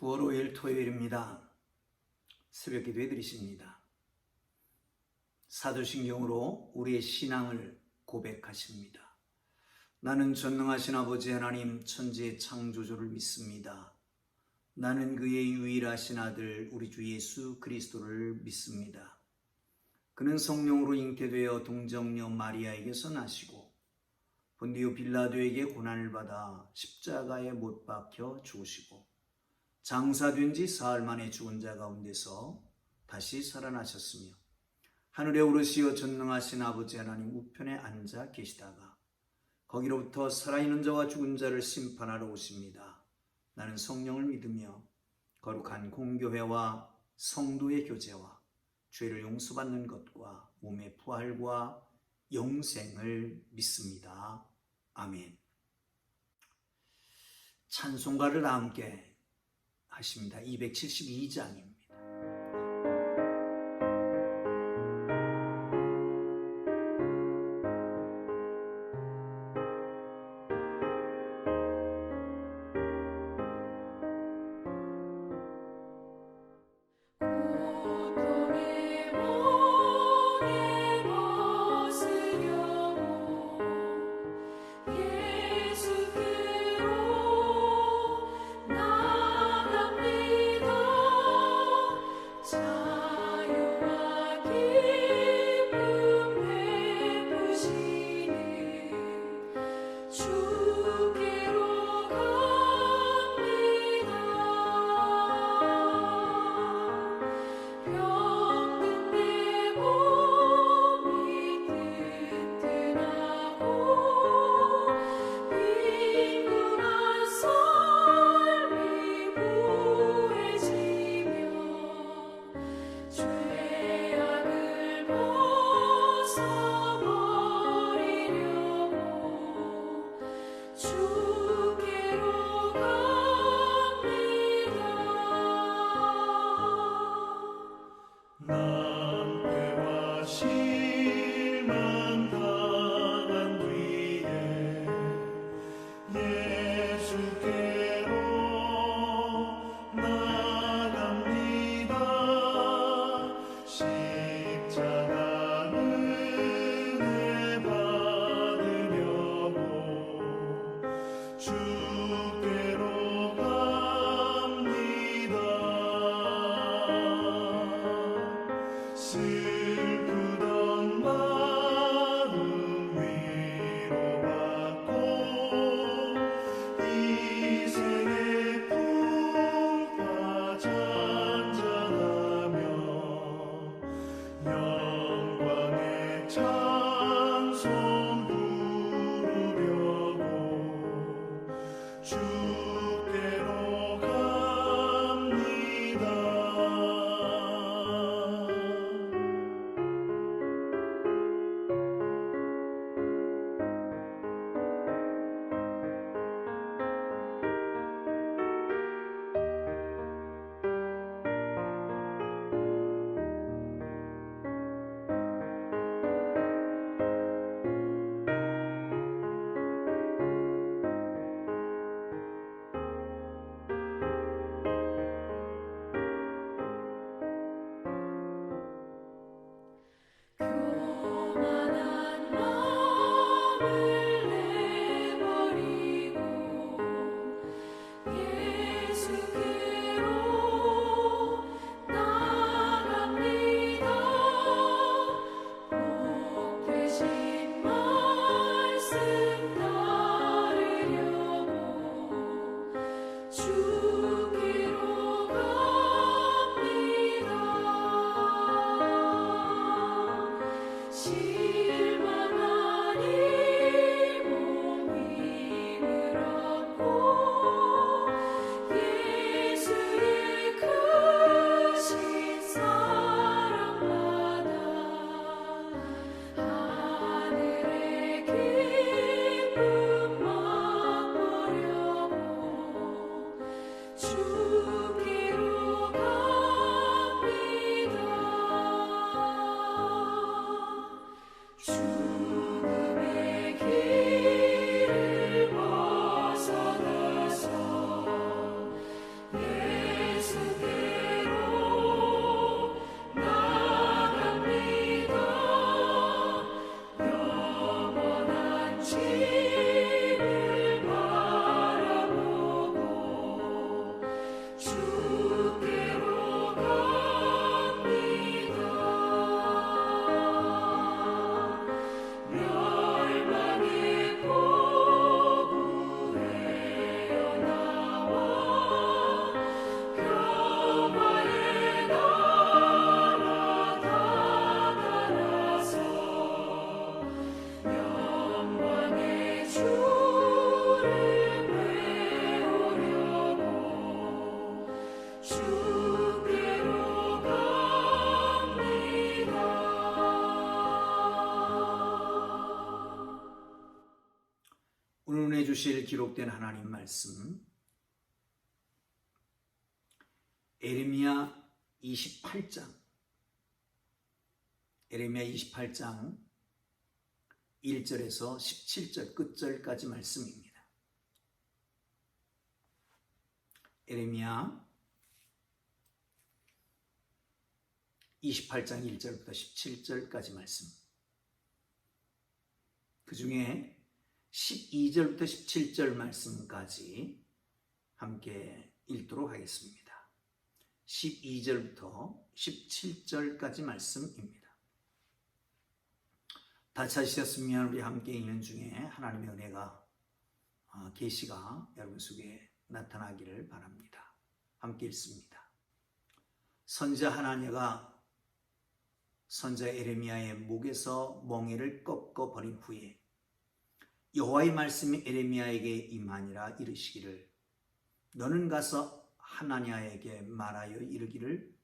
월요일 토요일입니다. 새벽 기도해 드리십니다. 사도신경으로 우리의 신앙을 고백하십니다. 나는 전능하신 아버지 하나님 천지의 창조주를 믿습니다. 나는 그의 유일하신 아들 우리 주 예수 그리스도를 믿습니다. 그는 성령으로 잉태되어 동정녀 마리아에게서 나시고 본디오 빌라도에게 고난을 받아 십자가에 못 박혀 죽으시고 장사된 지 사흘 만에 죽은 자 가운데서 다시 살아나셨으며 하늘에 오르시어 전능하신 아버지 하나님 우편에 앉아 계시다가 거기로부터 살아있는 자와 죽은 자를 심판하러 오십니다. 나는 성령을 믿으며 거룩한 공교회와 성도의 교제와 죄를 용서받는 것과 몸의 부활과 영생을 믿습니다. 아멘. 찬송가를 다 함께 하십니다. 272장입니다. 주실 기록된 하나님 말씀 에레미야 28장 1절에서 17절 끝절까지 말씀입니다. 에레미야 28장 1절부터 17절까지 말씀. 그 중에 12절부터 17절 말씀까지 함께 읽도록 하겠습니다. 12절부터 17절까지 말씀입니다. 다 찾으셨으면 우리 함께 읽는 중에 하나님의 은혜가 계시가 여러분 속에 나타나기를 바랍니다. 함께 읽습니다. 선지자 하나냐가 선지자 에레미야의 목에서 멍에를 꺾어 버린 후에 여호와의 말씀이 에레미야에게 임하니라. 이르시기를 너는 가서 하나냐에게 말하여 이르기를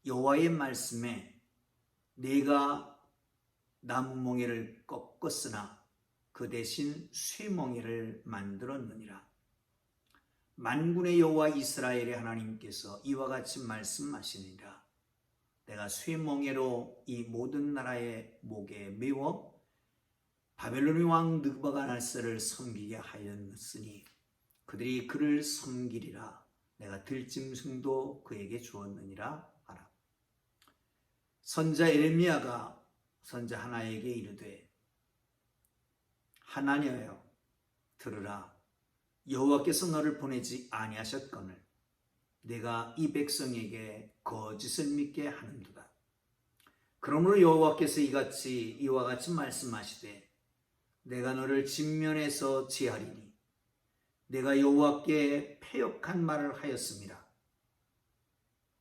여호와의 말씀에 내가 나무 멍에를 꺾었으나 그 대신 쇠 멍에를 만들었느니라. 만군의 여호와 이스라엘의 하나님께서 이와 같이 말씀하시니라. 내가 쇠 멍에로 이 모든 나라의 목에 메워 바벨론의 왕 느부갓네살을 섬기게 하였으니 그들이 그를 섬기리라. 내가 들짐승도 그에게 주었느니라 하라. 선지자 에레미야가 선지자 하나에게 이르되 하나냐여 들으라. 여호와께서 너를 보내지 아니하셨거늘 내가 이 백성에게 거짓을 믿게 하는도다. 그러므로 여호와께서 이와 같이 말씀하시되 내가 너를 진면에서 제하리니 내가 여호와께 패역한 말을 하였습니다.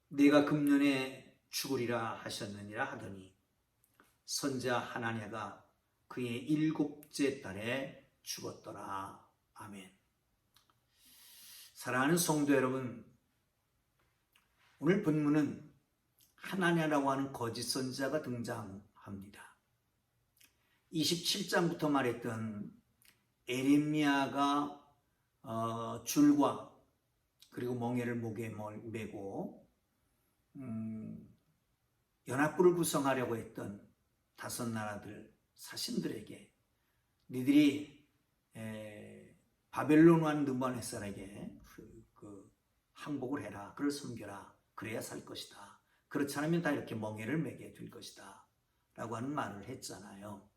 내가 금년에 죽으리라 하셨느니라 하더니 선지자 하나냐가 그의 7째 달에 죽었더라. 아멘. 사랑하는 성도 여러분, 오늘 본문은 하나냐라고 하는 거짓 선지자가 등장합니다. 27장부터 말했던 에레미야가 줄과 그리고 멍에를 목에 메고 연합군을 구성하려고 했던 5 나라들 사신들에게 니들이 바벨론 왕 느부갓네살에게 항복을 해라. 그를 섬겨라. 그래야 살 것이다. 그렇지 않으면 다 이렇게 멍에를 매게 될 것이다. 라고 하는 말을 했잖아요.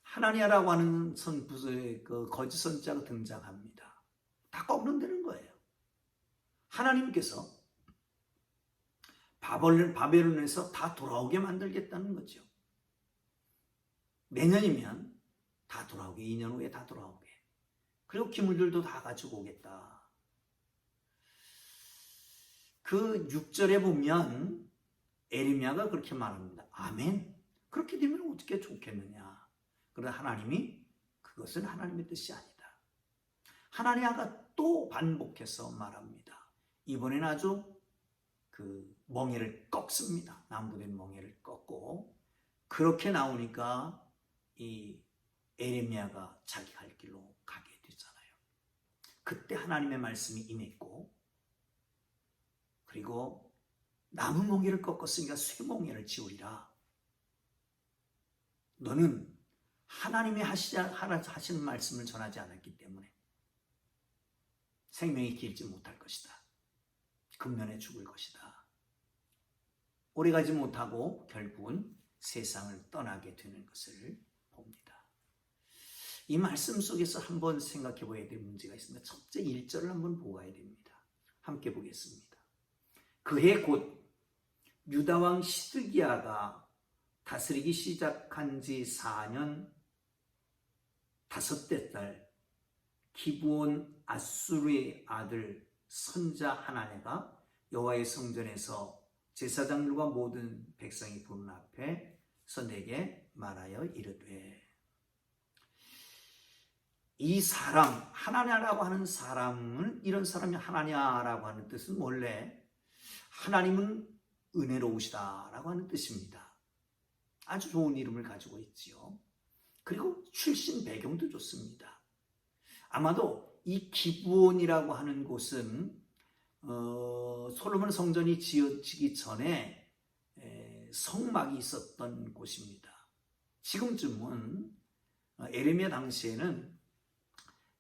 하나냐라고 하는 거짓 선지자가 등장합니다. 다 꺾는다는 거예요. 하나님께서 바벨론에서 다 돌아오게 만들겠다는 거죠. 내년이면 다 돌아오게, 2년 후에 다 돌아오게. 그리고 기물들도 다 가지고 오겠다. 그 6절에 보면 에레미야가 그렇게 말합니다. 아멘. 그렇게 되면 어떻게 좋겠느냐. 그러나 하나님이 그것은 하나님의 뜻이 아니다. 하나냐가 또 반복해서 말합니다. 이번엔 아주 멍에를 꺾습니다. 남부된 멍에를 꺾고 그렇게 나오니까 이 에레미야가 자기 갈 길로 가게 되잖아요. 그때 하나님의 말씀이 임했고 그리고 나무 멍에를 꺾었으니까 쇠 멍에를 지우리라. 너는 하나님이 하신 말씀을 전하지 않았기 때문에 생명이 길지 못할 것이다. 금년에 죽을 것이다. 오래가지 못하고 결국은 세상을 떠나게 되는 것을 봅니다. 이 말씀 속에서 한번 생각해 봐야 될 문제가 있습니다. 첫째 1절을 한번 보고 가야 됩니다. 함께 보겠습니다. 그해 곧 유다왕 시드기야가 다스리기 시작한 지 4년 5대 달 기브온 아수르의 아들 선지자 하나냐가 여호와의 성전에서 제사장들과 모든 백성이 보는 앞에 선에게 말하여 이르되 이 사람 하나냐라고 하는 사람은 이런 사람이 하나냐라고 하는 뜻은 원래 하나님은 은혜로우시다라고 하는 뜻입니다. 아주 좋은 이름을 가지고 있지요. 그리고 출신 배경도 좋습니다. 아마도 이 기브온이라고 하는 곳은 솔로몬 성전이 지어지기 전에 성막이 있었던 곳입니다. 지금쯤은 에레미야 당시에는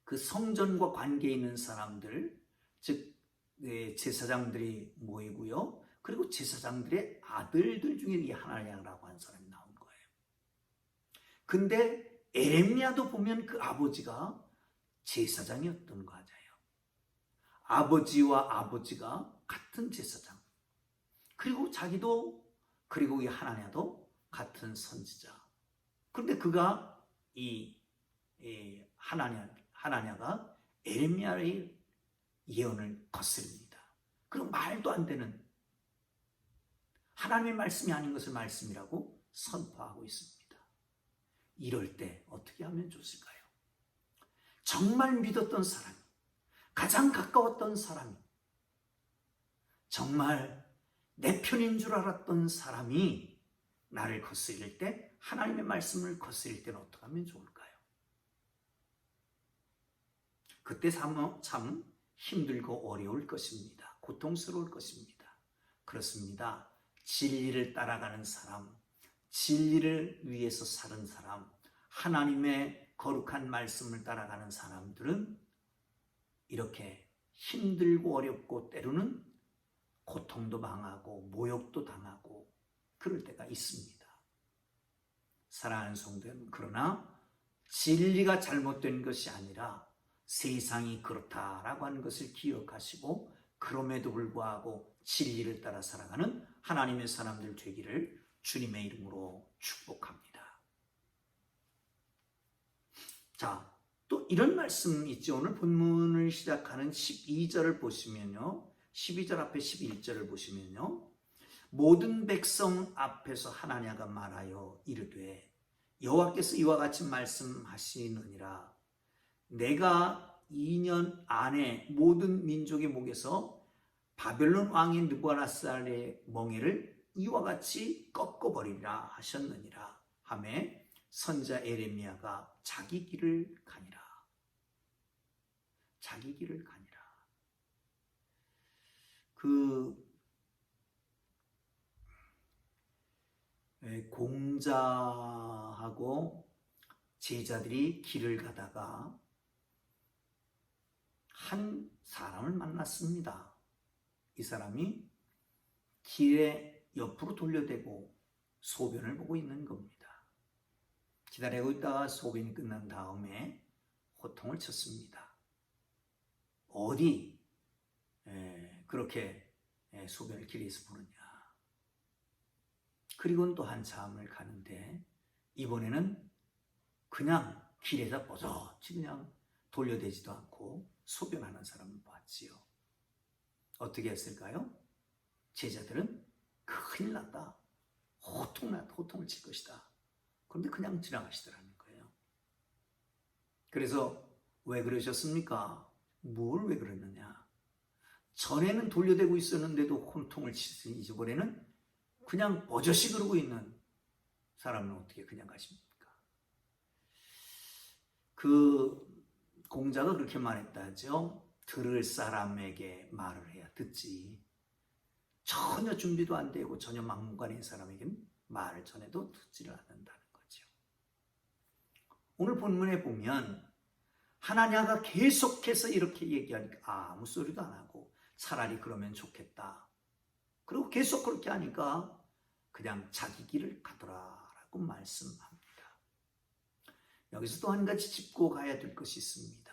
그 성전과 관계 있는 사람들, 즉 제사장들이 모이고요. 그리고 제사장들의 아들들 중에 이 하나냐라고 하는 사람이 나온 거예요. 근데 에레미야도 보면 그 아버지가 제사장이었던 거 맞아요. 아버지와 아버지가 같은 제사장. 그리고 자기도, 그리고 이 하나냐도 같은 선지자. 그런데 그가 이 하나냐가 에레미야의 예언을 거스릅니다. 그리고 말도 안 되는 하나님의 말씀이 아닌 것을 말씀이라고 선포하고 있습니다. 이럴 때 어떻게 하면 좋을까요? 정말 믿었던 사람이, 가장 가까웠던 사람이, 정말 내 편인 줄 알았던 사람이 나를 거스릴 때, 하나님의 말씀을 거스릴 때는 어떻게 하면 좋을까요? 그때 참 힘들고 어려울 것입니다. 고통스러울 것입니다. 그렇습니다. 진리를 따라가는 사람, 진리를 위해서 사는 사람, 하나님의 거룩한 말씀을 따라가는 사람들은 이렇게 힘들고 어렵고 때로는 고통도 당하고 모욕도 당하고 그럴 때가 있습니다. 사랑하는 성도 여러분, 그러나 진리가 잘못된 것이 아니라 세상이 그렇다라고 하는 것을 기억하시고 그럼에도 불구하고 진리를 따라 살아가는 하나님의 사람들 되기를 주님의 이름으로 축복합니다. 자, 또 이런 말씀 있죠. 오늘 본문을 시작하는 12절을 보시면요. 12절 앞에 11절을 보시면요. 모든 백성 앞에서 하나냐가 말하여 이르되 여호와께서 이와 같이 말씀하시느니라. 내가 2년 안에 모든 민족의 목에서 바벨론 왕인 느부갓네살의 멍에를 이와 같이 꺾어버리리라 하셨느니라 하매 선지자 에레미야가 자기 길을 가니라. 자기 길을 가니라. 공자하고 제자들이 길을 가다가 한 사람을 만났습니다. 이 사람이 길에 옆으로 돌려대고 소변을 보고 있는 겁니다. 기다리고 있다가 소변이 끝난 다음에 호통을 쳤습니다. 어디 그렇게 소변을 길에서 보느냐. 그리고는 또 한참을 가는데 이번에는 그냥 길에다 뻗어지 그냥 돌려대지도 않고 소변하는 사람을 봤지요. 어떻게 했을까요? 제자들은 큰일 났다. 호통을 칠 것이다. 그런데 그냥 지나가시더라는 거예요. 그래서 왜 그러셨습니까? 뭘 왜 그랬느냐? 전에는 돌려대고 있었는데도 호통을 치더니 이번에는 그냥 버젓이 그러고 있는 사람은 어떻게 그냥 가십니까? 그 공자가 그렇게 말했다죠. 들을 사람에게 말을 해야 듣지. 전혀 준비도 안 되고 전혀 막무가내인 사람에게는 말을 전해도 듣지를 않는다는 거죠. 오늘 본문에 보면 하나냐가 계속해서 이렇게 얘기하니까 아무 소리도 안 하고 차라리 그러면 좋겠다. 그리고 계속 그렇게 하니까 그냥 자기 길을 가더라라고 말씀합니다. 여기서 또 한 가지 짚고 가야 될 것이 있습니다.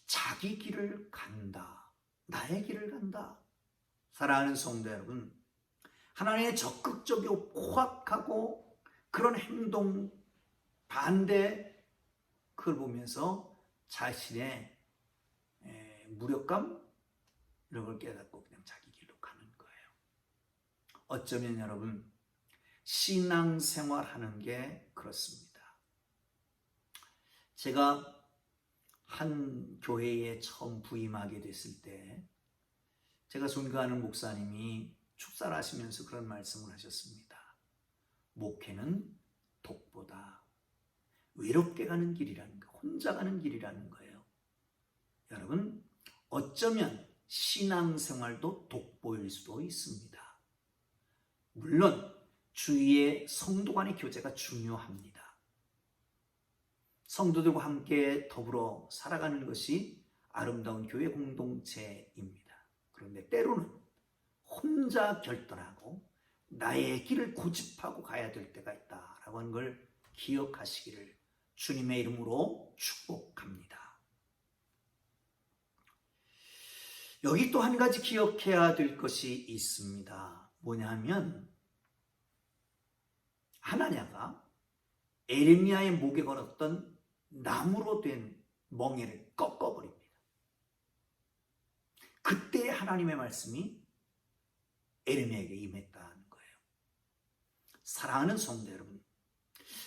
자기 길을 간다. 나의 길을 간다. 사랑하는 성도 여러분, 하나님의 적극적이고 포악하고 그런 행동 반대 그걸 보면서 자신의 무력감 이런 걸 깨닫고 그냥 자기 길로 가는 거예요. 어쩌면 여러분 신앙생활 하는 게 그렇습니다. 제가 한 교회에 처음 부임하게 됐을 때 제가 존경하는 목사님이 축사하시면서 그런 말씀을 하셨습니다. 목회는 독보다 외롭게 가는 길이라는 거, 혼자 가는 길이라는 거예요. 여러분, 어쩌면 신앙생활도 돋보일 수도 있습니다. 물론 주위의 성도 간의 교제가 중요합니다. 성도들과 함께 더불어 살아가는 것이 아름다운 교회 공동체입니다. 그런데 때로는 혼자 결단하고 나의 길을 고집하고 가야 될 때가 있다라고 하는 걸 기억하시기를 주님의 이름으로 축복합니다. 여기 또 한 가지 기억해야 될 것이 있습니다. 뭐냐면 하나냐가 에레미야의 목에 걸었던 나무로 된 멍에를 꺾어버립니다. 그때 하나님의 말씀이 에레미야에게 임했다는 거예요. 사랑하는 성도 여러분,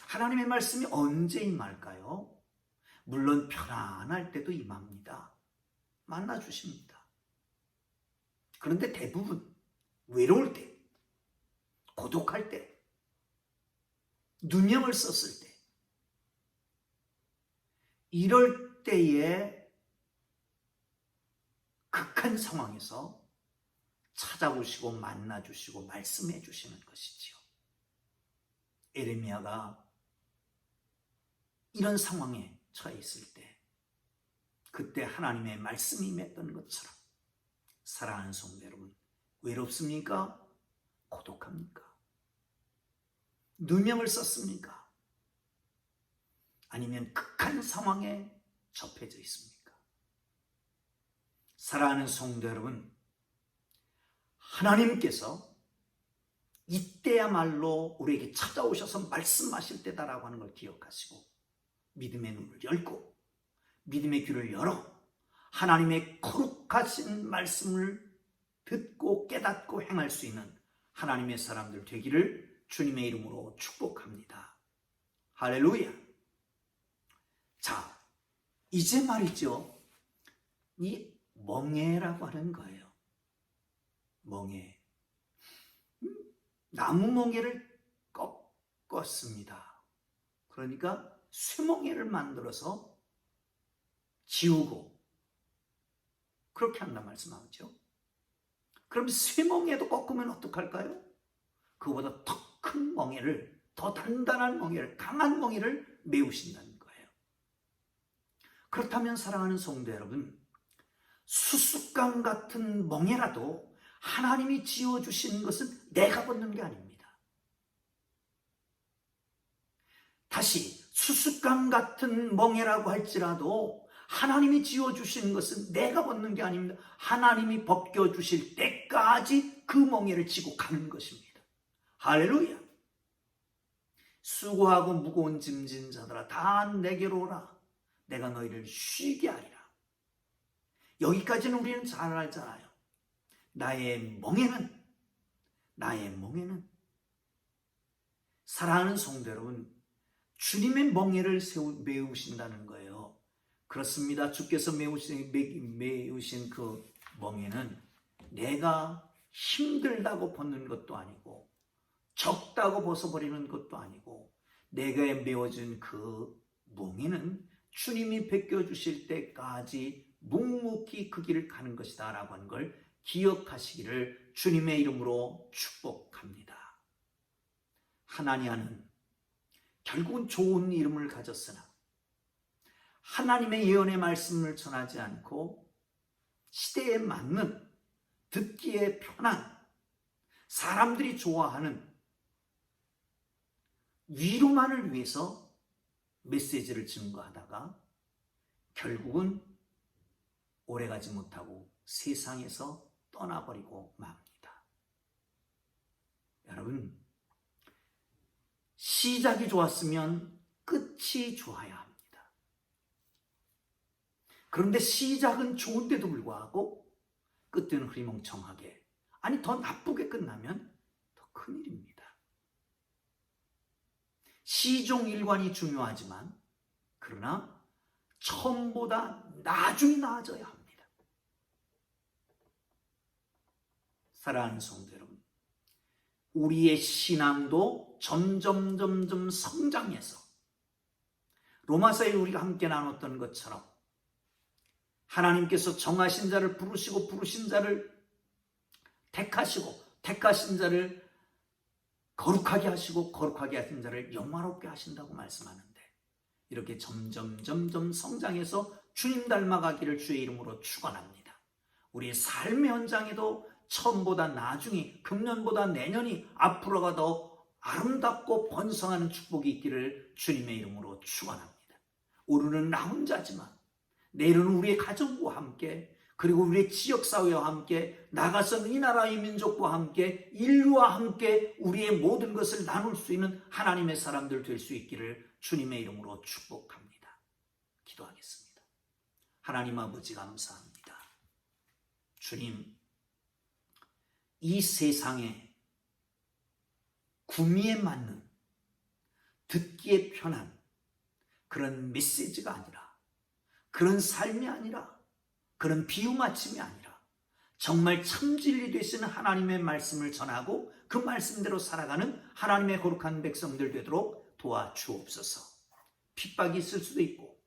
하나님의 말씀이 언제 임할까요? 물론 편안할 때도 임합니다. 만나주십니다. 그런데 대부분 외로울 때, 고독할 때, 누명을 썼을 때, 이럴 때에 극한 상황에서 찾아오시고 만나주시고 말씀해 주시는 것이지요. 에레미야가 이런 상황에 처해 있을 때 그때 하나님의 말씀이 임했던 것처럼 사랑하는 성도 여러분, 외롭습니까? 고독합니까? 누명을 썼습니까? 아니면 극한 상황에 접해져 있습니까? 사랑하는 성도 여러분, 하나님께서 이때야말로 우리에게 찾아오셔서 말씀하실 때다라고 하는 걸 기억하시고 믿음의 눈을 열고 믿음의 귀를 열어 하나님의 거룩하신 말씀을 듣고 깨닫고 행할 수 있는 하나님의 사람들 되기를 주님의 이름으로 축복합니다. 할렐루야. 자, 이제 말이죠. 이 멍에라고 하는 거예요. 멍에. 나무 멍에를 꺾었습니다. 그러니까 쇠멍에를 만들어서 지우고 그렇게 한단 말씀하죠. 그럼 쇠멍에도 꺾으면 어떡할까요? 그보다 더 큰 멍에를, 더 단단한 멍에를, 강한 멍에를 메우신다는 거예요. 그렇다면 사랑하는 성도 여러분, 수수깡 같은 멍에라도 하나님이 지어주시는 것은 내가 벗는 게 아닙니다. 다시 수수깡 같은 멍에라고 할지라도 하나님이 지어주시는 것은 내가 벗는 게 아닙니다. 하나님이 벗겨주실 때까지 그 멍에를 지고 가는 것입니다. 할렐루야. 수고하고 무거운 짐진 자들아 다 내게로 오라. 내가 너희를 쉬게 하리라. 여기까지는 우리는 잘 알잖아요. 나의 멍에는 사랑하는 성도 여러분, 주님의 멍에를 메우신다는 거예요. 그렇습니다. 주께서 메우신 그 멍에는 내가 힘들다고 벗는 것도 아니고 적다고 벗어버리는 것도 아니고 내가 메워준 그 멍에는 주님이 벗겨주실 때까지 묵묵히 그 길을 가는 것이다 라고 하는 걸 기억하시기를 주님의 이름으로 축복합니다. 하나니아는 결국은 좋은 이름을 가졌으나 하나님의 예언의 말씀을 전하지 않고 시대에 맞는 듣기에 편한 사람들이 좋아하는 위로만을 위해서 메시지를 증거하다가 결국은 오래가지 못하고 세상에서 떠나버리고 맙니다. 여러분, 시작이 좋았으면 끝이 좋아야 합니다. 그런데 시작은 좋은데도 불구하고 끝은 흐리멍청하게, 아니 더 나쁘게 끝나면 더 큰일입니다. 시종일관이 중요하지만 그러나 처음보다 나중에 나아져야 합니다. 사랑하는 성도 여러분, 우리의 신앙도 점점 성장해서 로마서에 우리가 함께 나눴던 것처럼 하나님께서 정하신 자를 부르시고 부르신 자를 택하시고 택하신 자를 거룩하게 하시고 거룩하게 하신 자를 영화롭게 하신다고 말씀하는데, 이렇게 점점 성장해서 주님 닮아가기를 주의 이름으로 축원합니다. 우리의 삶의 현장에도 처음보다 나중이, 금년보다 내년이, 앞으로가 더 아름답고 번성하는 축복이 있기를 주님의 이름으로 축원합니다. 오늘은 나 혼자지만 내일은 우리의 가정과 함께, 그리고 우리의 지역사회와 함께, 나가서는 이 나라의 민족과 함께, 인류와 함께 우리의 모든 것을 나눌 수 있는 하나님의 사람들 될 수 있기를 주님의 이름으로 축복합니다. 기도하겠습니다. 하나님 아버지 감사합니다. 주님, 이 세상에 구미에 맞는, 듣기에 편한 그런 메시지가 아니라, 그런 삶이 아니라, 그런 비유마침이 아니라 정말 참진리 되시는 하나님의 말씀을 전하고 그 말씀대로 살아가는 하나님의 거룩한 백성들 되도록 도와주옵소서. 핍박이 있을 수도 있고,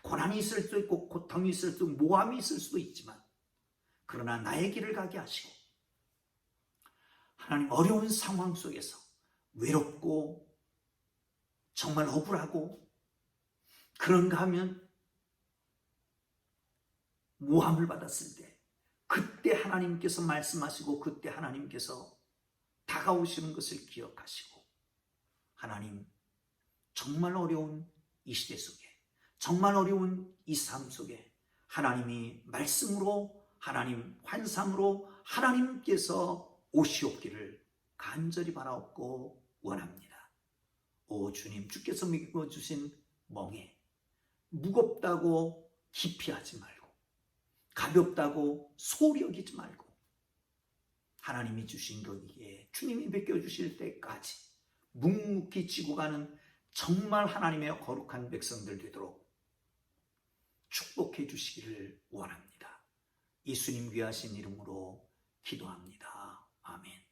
고난이 있을 수도 있고, 고통이 있을 수도 있고, 모함이 있을 수도 있지만, 그러나 나의 길을 가게 하시고, 하나님 어려운 상황 속에서 외롭고 정말 억울하고 그런가 하면 모함을 받았을 때, 그때 하나님께서 말씀하시고 그때 하나님께서 다가오시는 것을 기억하시고, 하나님 정말 어려운 이 시대 속에, 정말 어려운 이 삶 속에 하나님이 말씀으로, 하나님 환상으로 하나님께서 오시옵기를 간절히 바라옵고 원합니다. 오 주님, 주께서 먹여주신 멍에 무겁다고 기피하지 말고, 가볍다고 소홀히 여기지 말고, 하나님이 주신 거기에 주님이 베껴주실 때까지 묵묵히 지고 가는 정말 하나님의 거룩한 백성들 되도록 축복해 주시기를 원합니다. 예수님 귀하신 이름으로 기도합니다. 아멘.